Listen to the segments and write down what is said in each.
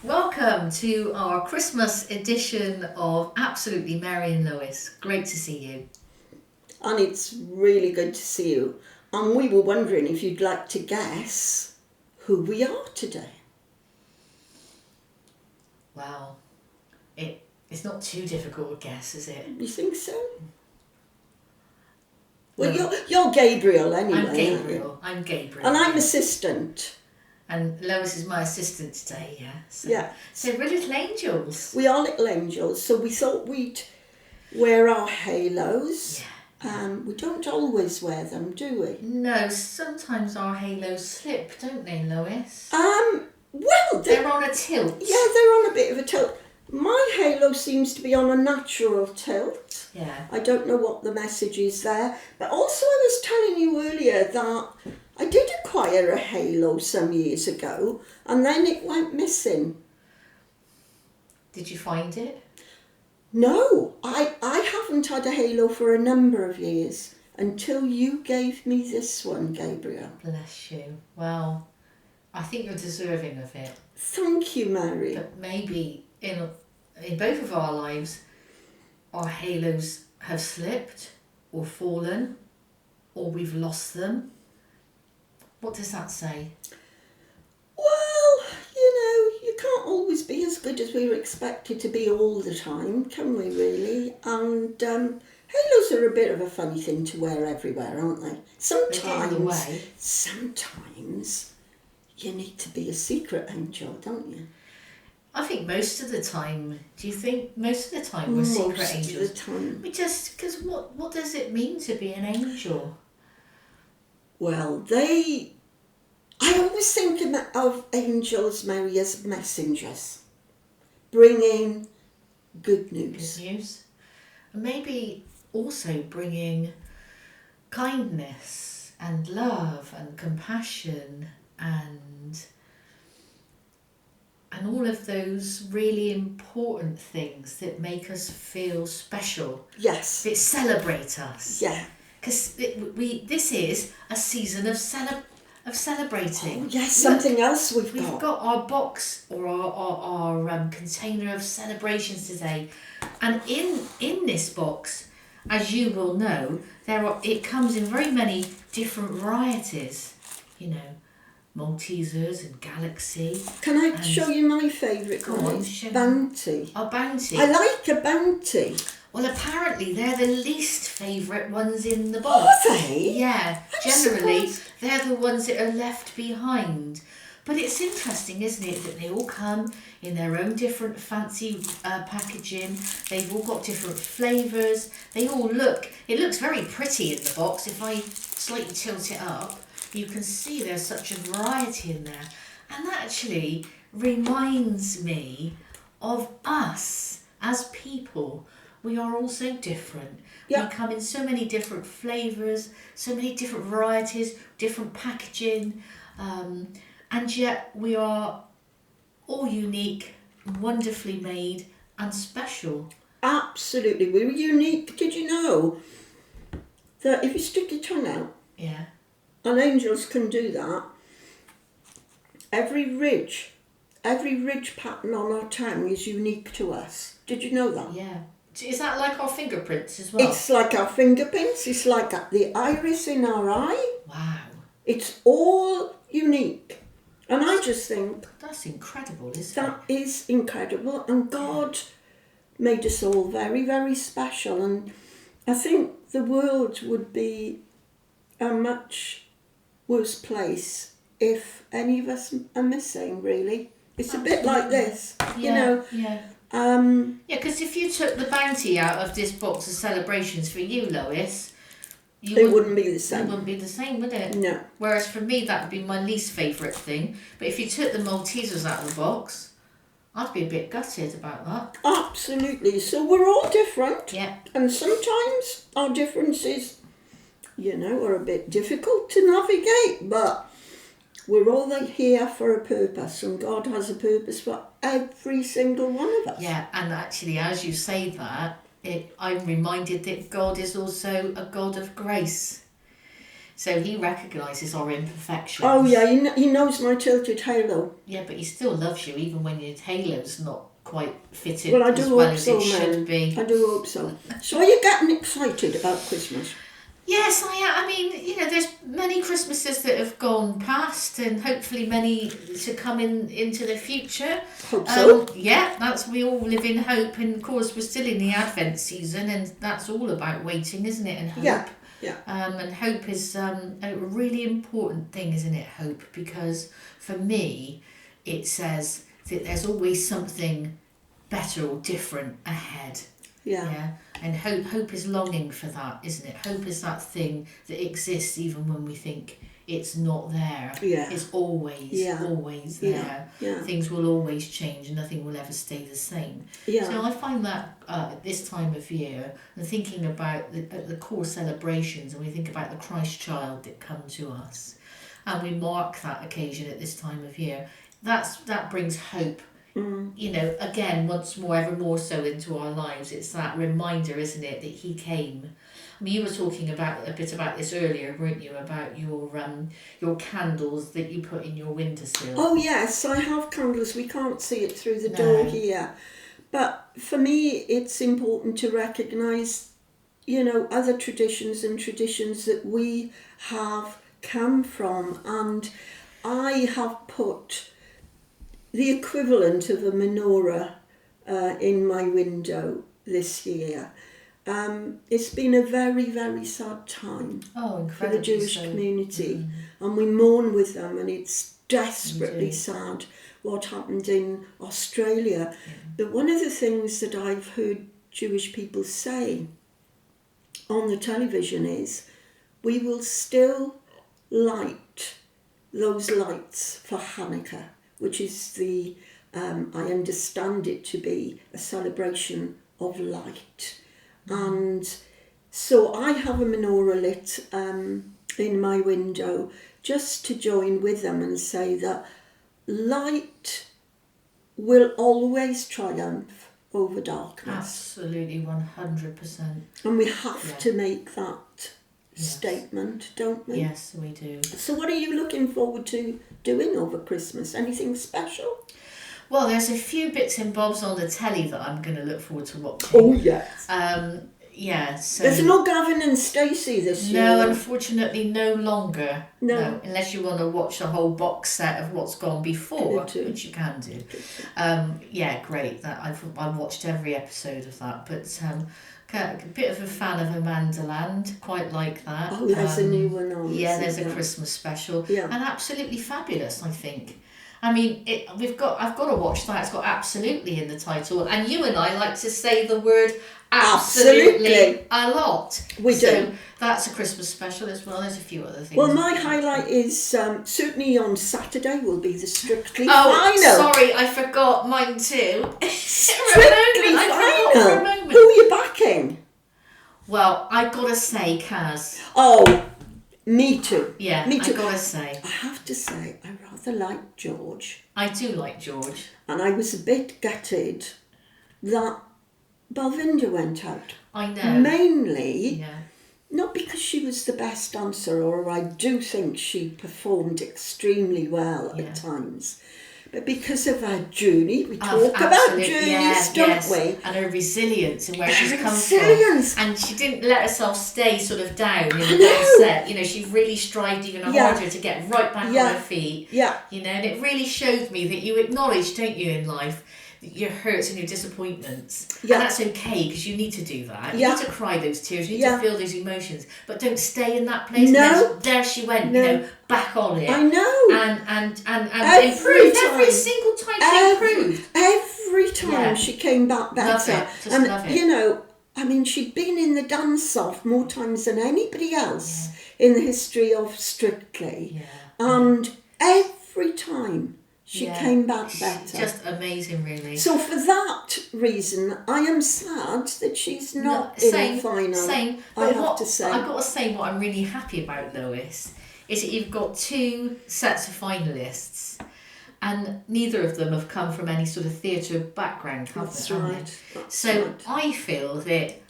Welcome to our Christmas edition of Absolutely Mary and Lois. Great to see you. And it's really good to see you. And we were wondering if you'd like to guess who we are today. Wow, it's not too difficult a guess, is it? You think so? Well, No. you're Gabriel anyway. I'm Gabriel. I'm Gabriel. And I'm assistant. And Lois is my assistant today, yeah? Yeah. So we're little angels. We are little angels, so we thought we'd wear our halos. Yeah. We don't always wear them, do we? No, sometimes our halos slip, don't they, Lois? Well, They're on a tilt. Yeah, they're on a bit of a tilt. My halo seems to be on a natural tilt. Yeah. I don't know what the message is there. But also I was telling you earlier that I did acquire a halo some years ago and then it went missing. Did you find it? No, I haven't had a halo for a number of years until you gave me this one, Gabriel. Bless you. Well, I think you're deserving of it. Thank you, Mary. But maybe in both of our lives, our halos have slipped or fallen, or we've lost them. What does that say? Well, you can't always be as good as we were expected to be all the time, can we really? And halos are a bit of a funny thing to wear everywhere, aren't they? They get in the way. Sometimes you need to be a secret angel, don't you? I think most of the time. Do you think most of the time we're secret angels? Most of the time. Because what does it mean to be an angel? Well, I always think of angels, Mary, as messengers, bringing good news. Good news. And maybe also bringing kindness and love and compassion and all of those really important things that make us feel special. Yes. That celebrate us. Yeah. Because this is a season of celebrating. Oh, yes, something else we've got. We've got our box or our container of celebrations today, and in this box, as you will know, it comes in very many different varieties. Maltesers and Galaxy. Can I show you my favourite one? Bounty. A Bounty. I like a Bounty. Well, apparently they're the least favourite ones in the box. Are they? Yeah, I'm generally surprised. they're the ones that are left behind. But it's interesting, isn't it, that they all come in their own different fancy packaging. They've all got different flavours. It looks very pretty in the box. If I slightly tilt it up, you can see there's such a variety in there. And that actually reminds me of us as people. We are all so different. Yeah. We come in so many different flavours, so many different varieties, different packaging, and yet we are all unique, wonderfully made and special. Absolutely, we're unique. Did you know that if you stick your tongue out, Yeah. and angels can do that, every ridge pattern on our tongue is unique to us. Did you know that? Yeah. Is that like our fingerprints as well? It's like our fingerprints, it's like the iris in our eye. Wow. It's all unique. And I just think That's incredible, isn't that is incredible. And God made us all very, very special. And I think the world would be a much worse place if any of us are missing, really. It's a bit like this, Yeah. Yeah, because if you took the Bounty out of this box of celebrations for you, Lois, it wouldn't be the It same. wouldn't be the same, would it? No. Whereas for me, that would be my least favourite thing. But if you took the Maltesers out of the box, I'd be a bit gutted about that. Absolutely. So we're all different. Yeah. And sometimes our differences, are a bit difficult to navigate, but we're all here for a purpose, and God has a purpose for every single one of us. Yeah, and actually, as you say that, I'm reminded that God is also a God of grace. So he recognises our imperfections. Oh yeah, he knows my tilted halo. Yeah, but he still loves you even when your halo's not quite fitted Well, I as do well hope as so, it should man. be. I do hope so. So are you getting excited about Christmas? Yes, I am. I mean, there's many Christmases that have gone past, and hopefully many to come into the future. Hope so. Yeah, we all live in hope, and of course we're still in the Advent season, and that's all about waiting, isn't it? And hope. Yeah. And hope is a really important thing, isn't it? Hope, because for me, it says that there's always something better or different ahead. Yeah. And hope is longing for that, isn't it? Hope is that thing that exists even when we think it's not there. Yeah. It's always there. Yeah. Things will always change and nothing will ever stay the same. Yeah. So I find that at this time of year, and thinking about the core celebrations, and we think about the Christ child that come to us, and we mark that occasion at this time of year, that brings hope. Again, once more, ever more so into our lives. It's that reminder, isn't it, that he came. I mean, you were talking a bit about this earlier, weren't you, about your candles that you put in your windowsill. Oh yes, I have candles. We can't see it through the door here. But for me, it's important to recognise, other traditions and traditions that we have come from. And I have put the equivalent of a menorah in my window this year. It's been a very, very sad time for the Jewish community, and we mourn with them, and it's desperately sad what happened in Australia. But one of the things that I've heard Jewish people say on the television is, we will still light those lights for Hanukkah, which is I understand it to be a celebration of light. And so I have a menorah lit in my window just to join with them and say that light will always triumph over darkness. Absolutely, 100%. And we have to make that statement, don't we? Yes, we do. So what are you looking forward to doing over Christmas? Anything special? Well, there's a few bits and bobs on the telly that I'm going to look forward to watching. Oh, yes. So there's no Gavin and Stacey this year. No, unfortunately, no longer. No. Unless you want to watch the whole box set of what's gone before, which you can do. Great. That I've watched every episode of that, but a bit of a fan of Amanda Land, quite like that. Oh, there's a new one on. Yeah, there's a Christmas special, and absolutely fabulous, I think. I mean, I've got to watch that. It's got absolutely in the title, and you and I like to say the word absolutely a lot. We do. So that's a Christmas special as well. There's a few other things. Well, my highlight is certainly on Saturday will be the Strictly Final. Sorry, I forgot mine too. Strictly Final. Who are you backing? Well, I gotta say, Kaz. Oh, me too. Yeah, me too. I gotta say. I have to say, I rather like George. I do like George. And I was a bit gutted that Balvinda went out. I know. Mainly, not because she was the best dancer, or I do think she performed extremely well at times, but because of her journey. We talk about journeys, don't we? And her resilience and where she's come from. And she didn't let herself stay sort of down in the set. She really strived even harder to get right back on her feet. Yeah. And it really showed me that you acknowledge, don't you, in life, your hurts and your disappointments, and that's okay, because you need to do that. You need to cry those tears, you need to feel those emotions, but don't stay in that place. No. There she went, back on it. I know. And improved every single time she improved. Every time she came back better. Love it. Just love it. I mean, she'd been in the dance-off more times than anybody else in the history of Strictly, and every time she came back better. Just amazing, really. So for that reason, I am sad that she's not in the final. Same. I have to say. I've got to say, what I'm really happy about, Lois, is that you've got two sets of finalists, and neither of them have come from any sort of theatre background. That's right. So I feel that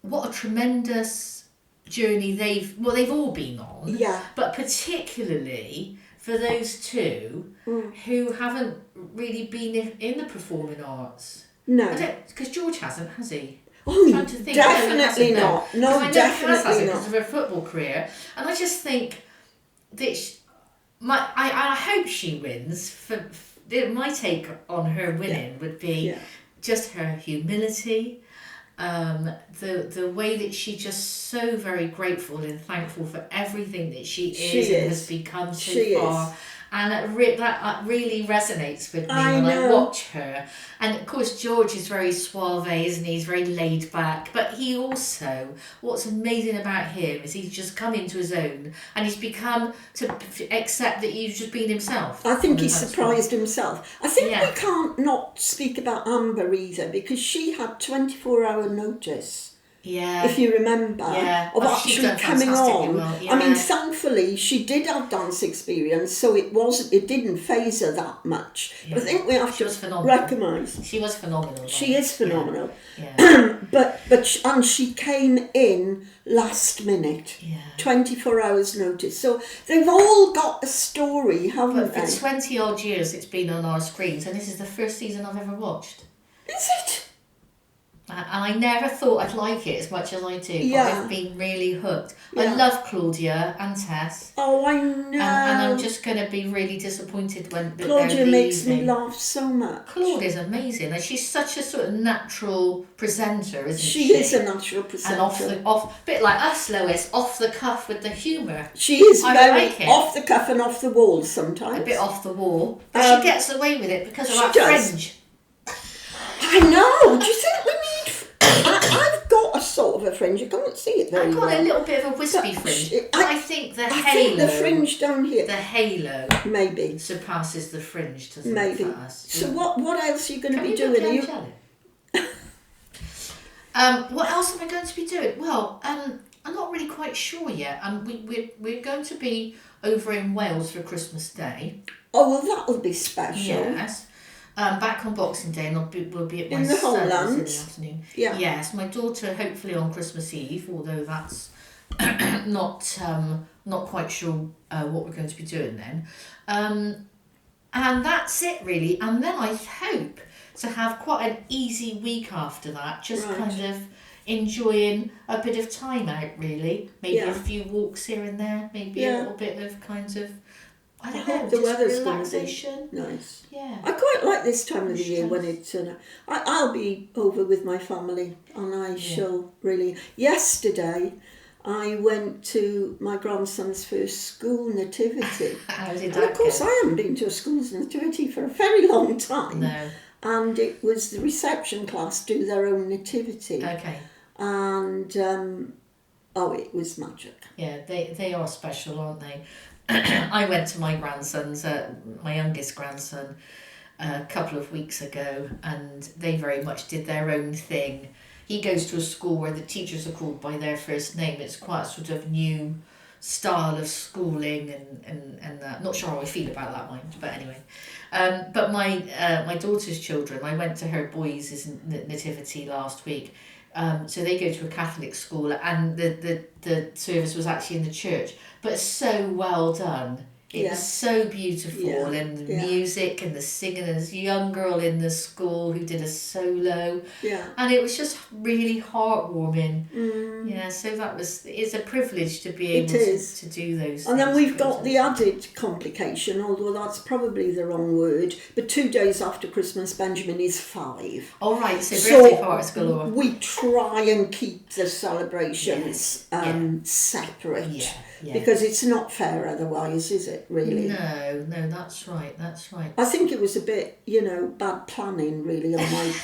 what a tremendous journey they've all been on. Yeah. But particularly for those two who haven't really been in the performing arts. No. Because George hasn't, has he? Oh, Trying to think. definitely not. No, I know definitely not. Because of her football career, and I just think that I hope she wins. My take on her winning would be just her humility, the way that she just so very grateful and thankful for everything that she is and has become so far. And that really resonates with me when I watch her. And of course, George is very suave, isn't he? He's very laid back. But he also, what's amazing about him is he's just come into his own and he's become to accept that he's just been himself. I think he's surprised himself. I think we can't not speak about Amber either, because she had 24-hour notice. Yeah. If you remember, of actually coming on. Well. Yeah. I mean, thankfully, she did have dance experience, so it didn't faze her that much. Yeah. But I think we have to recognise. She was phenomenal. She is phenomenal. Yeah. And she came in last minute. Yeah. 24 hours notice. So they've all got a story, haven't they? For 20 odd years it's been on our screens, and this is the first season I've ever watched. Is it? And I never thought I'd like it as much as I do, but I've been really hooked. I love Claudia and Tess. Oh, I know. And I'm just going to be really disappointed when Claudia makes me laugh so much. Claudia's amazing, and she's such a sort of natural presenter, isn't she? She is a natural presenter. And a bit like us, Lois, off the cuff with the humour. She is very off the cuff and off the wall sometimes. A bit off the wall. But she gets away with it because of that fringe. I know. Do you think we need... I've got a sort of a fringe. You can't see it very well. I've got a little bit of a wispy fringe. I think the halo... I think the fringe down here... The halo... Maybe. ...surpasses the fringe, doesn't it, maybe. For us? So what else are you going to be doing? What else am I going to be doing? Well, I'm not really quite sure yet. We're going to be over in Wales for Christmas Day. Oh, well, that'll be special. Yes. Back on Boxing Day, and we'll be at my in the son's homeland in the afternoon. Yeah. Yes, my daughter hopefully on Christmas Eve, although that's not quite sure what we're going to be doing then. And that's it really. And then I hope to have quite an easy week after that, just kind of enjoying a bit of time out really. Maybe a few walks here and there, maybe a little bit of kind of, I don't know, the weather's relaxation. Going to be nice. Yeah. I quite like this time of the year when it's... I'll be over with my family and I shall really... Yesterday, I went to my grandson's first school nativity. How did that and of course, I haven't been to a school's nativity for a very long time. No. And it was the reception class do their own nativity. Okay. And, it was magic. Yeah, they are special, aren't they? I went to my grandson's, my youngest grandson, a couple of weeks ago, and they very much did their own thing. He goes to a school where the teachers are called by their first name. It's quite a sort of new style of schooling, and not sure how I feel about that, mind, but anyway. But my daughter's children, I went to her boys' nativity last week. So they go to a Catholic school, and the service was actually in the church, but so well done. It was so beautiful, and the music and the singing. There's a young girl in the school who did a solo, and it was just really heartwarming. Yeah, so it's a privilege to be able to do those. And then we've got the added complication, although that's probably the wrong word, but 2 days after Christmas, Benjamin is 5. All right, so birthday parties galore. We try and keep the celebrations separate. Yeah. Because it's not fair otherwise, is it, really? No, that's right. I think it was a bit, bad planning, really, on my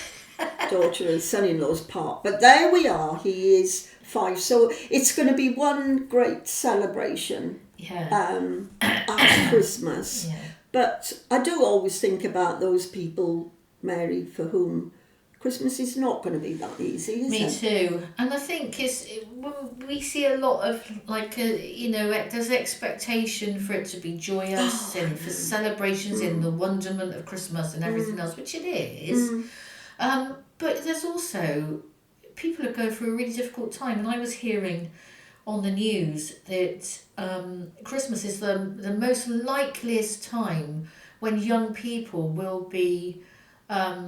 daughter and son-in-law's part. But there we are, he is 5. So it's going to be one great celebration at Christmas. Yeah. But I do always think about those people, Mary, for whom Christmas is not going to be that easy, is it? Me too. And I think we see a lot of, there's expectation for it to be joyous and for celebrations in the wonderment of Christmas and everything else, which it is. But there's also, people are going through a really difficult time. And I was hearing on the news that Christmas is the most likeliest time when young people will be, how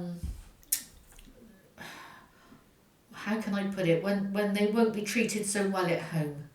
can I put it, when they won't be treated so well at home,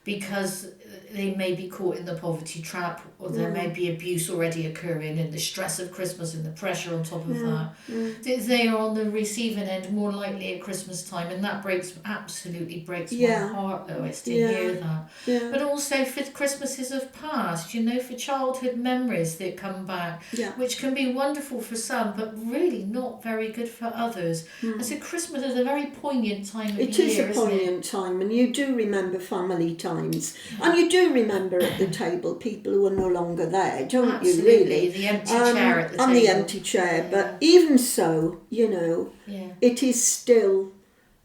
because they may be caught in the poverty trap, or there may be abuse already occurring, and the stress of Christmas and the pressure on top of that. They are on the receiving end more likely at Christmas time, and that absolutely breaks my heart, Lois, to hear that. But also for Christmases of past, for childhood memories that come back, which can be wonderful for some, but really not very good for others. And so Christmas is a very poignant time of year, It is a poignant time, and you do remember family times. And you do remember at the table people who are no longer there, don't you, really? The empty chair at the table. And the empty chair. But even so, it is still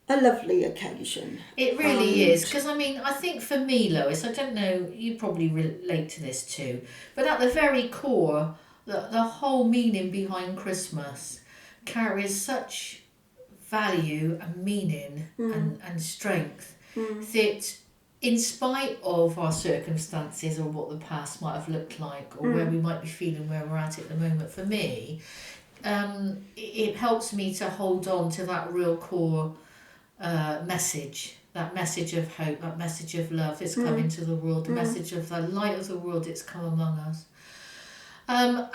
a lovely occasion. It really is. Because, I think for me, Lois, I don't know, you probably relate to this too, but at the very core, the whole meaning behind Christmas carries such value and meaning and strength that, in spite of our circumstances or what the past might have looked like, or where we might be feeling where we're at the moment, for me, it helps me to hold on to that real core message, that message of hope, that message of love that's come into the world, the message of the light of the world that's come among us. And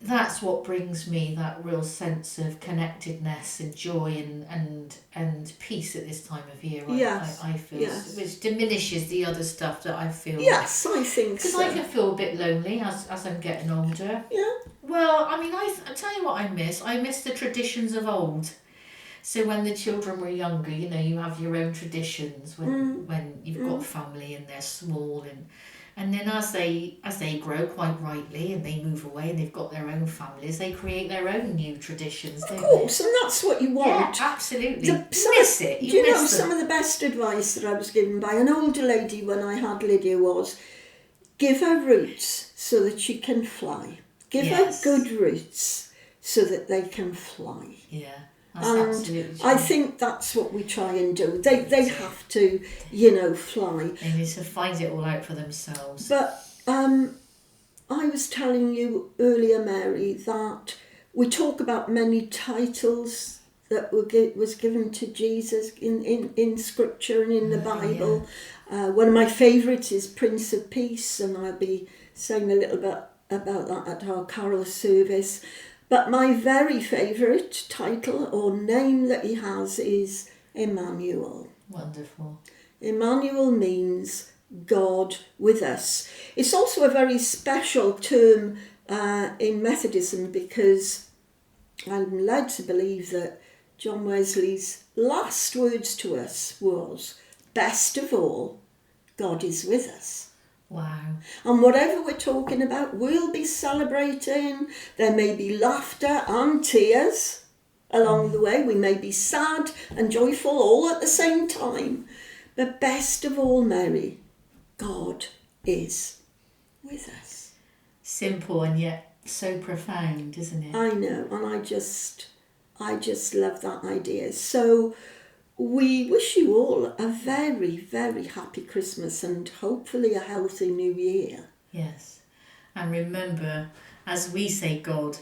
that's what brings me that real sense of connectedness and joy and peace at this time of year. I feel, which diminishes the other stuff that I feel. Yes, I think so. Because I can feel a bit lonely as I'm getting older. Yeah. Well, I tell you what I miss. I miss the traditions of old. So when the children were younger, you have your own traditions when you've got family and they're small, and then as they grow, quite rightly, and they move away and they've got their own families, they create their own new traditions. Of course, and that's what you want. Yeah, absolutely. You miss it. You miss them. Some of the best advice that I was given by an older lady when I had Lydia was, give her roots so that she can fly. Give her good roots so that they can fly. Yeah. And I think that's what we try and do. They have to, fly. They need to find it all out for themselves. But I was telling you earlier, Mary, that we talk about many titles that was given to Jesus in Scripture and in the Bible. Yeah. One of my favourites is Prince of Peace, and I'll be saying a little bit about that at our carol service. But my very favourite title or name that he has is Emmanuel. Wonderful. Emmanuel means God with us. It's also a very special term in Methodism, because I'm led to believe that John Wesley's last words to us was, best of all, God is with us. Wow. And whatever we're talking about, we'll be celebrating. There may be laughter and tears along the way. We may be sad and joyful all at the same time. But best of all, Mary, God is with us. Simple and yet so profound, isn't it? I know, and I just love that idea. So we wish you all a very, very happy Christmas and hopefully a healthy new year. Yes. And remember, as we say, God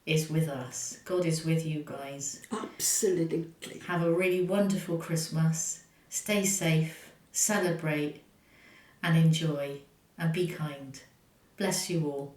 is with us. God is with you guys. Absolutely. Have a really wonderful Christmas. Stay safe, celebrate and enjoy, and be kind. Bless you all.